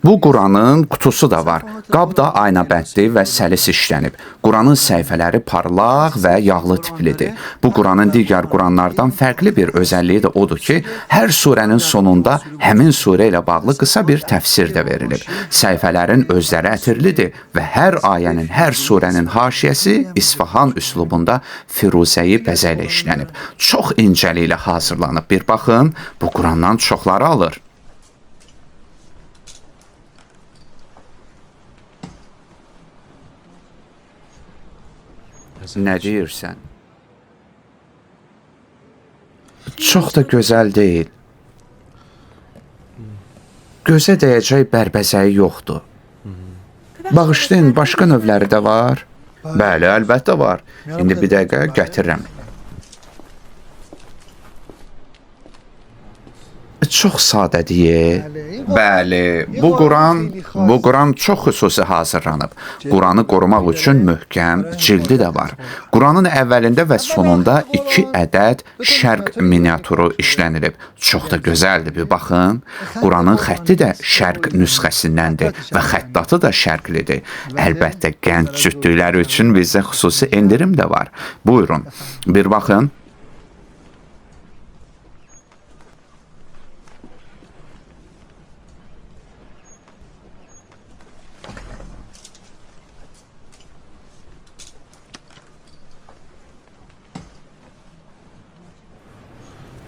Bu Quranın qutusu da var. Qab da aynabəndli və səlis işlənib. Quranın səhifələri parlaq və yağlı tiplidir. Bu Quranın digər Quranlardan fərqli bir özəlliyi də odur ki, hər surənin sonunda həmin surə ilə bağlı qısa bir təfsir də verilib. Səhifələrin özləri ətirlidir və hər ayənin, hər surənin haşiyəsi İsfahan üslubunda firuzəyi bəzə ilə işlənib. Çox incəliklə hazırlanıb. Bir baxın, bu Qurandan çoxları alır. Nə deyirsən? Çox da gözəl deyil. Gözə dəyəcək bərbəzəyi yoxdur. Bağışlayın, başqa növləri də var? Bəli, əlbəttə var. İndi bir dəqiqə gətirirəm. Çox sadədir. Bəli, bu Quran çox xüsusi hazırlanıb. Quranı qorumaq üçün möhkəm cildi də var. Quranın əvvəlində və sonunda 2 ədəd şərq miniaturu işlənilib. Çox da gözəldir, bir baxın. Quranın xətti də şərq nüsxəsindəndir və xəttatı da şərqlidir. Əlbəttə, gənc cütlükləri üçün bizə xüsusi endirim də var. Buyurun, bir baxın.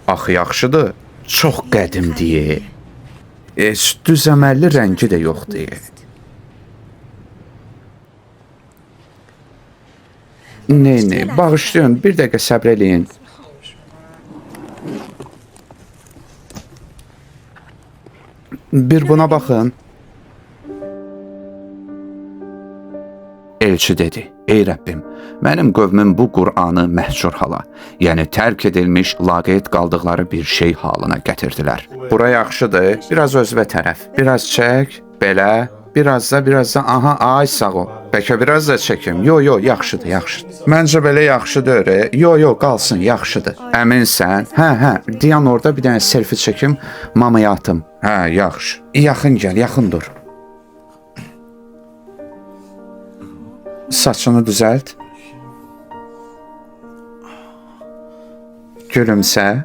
Axı yaxşıdır, çox qədimdir. Düz əməlli rəngi də yoxdur. Ne, bağışlayın, bir dəqiqə səbr eləyin. Bir buna baxın. Elçi dedi, ey Rəbbim, mənim qövmüm bu Qur'anı məhcur hala, yəni tərk edilmiş, laqeyd qaldıqları bir şey halına gətirdilər. Bura yaxşıdır, biraz özvə tərəf, biraz çək, belə, biraz da, aha, ay sağ ol. Bəlkə biraz da çəkim, yo, yaxşıdır. Məncə belə yaxşıdır, yo, qalsın, yaxşıdır. Əminsən? Hə, dayan orada bir dənə selfie çəkim, mamaya atım. Hə, yaxşı. Yaxın gəl, yaxın dur. Saçını düzəlt. Gülümsə.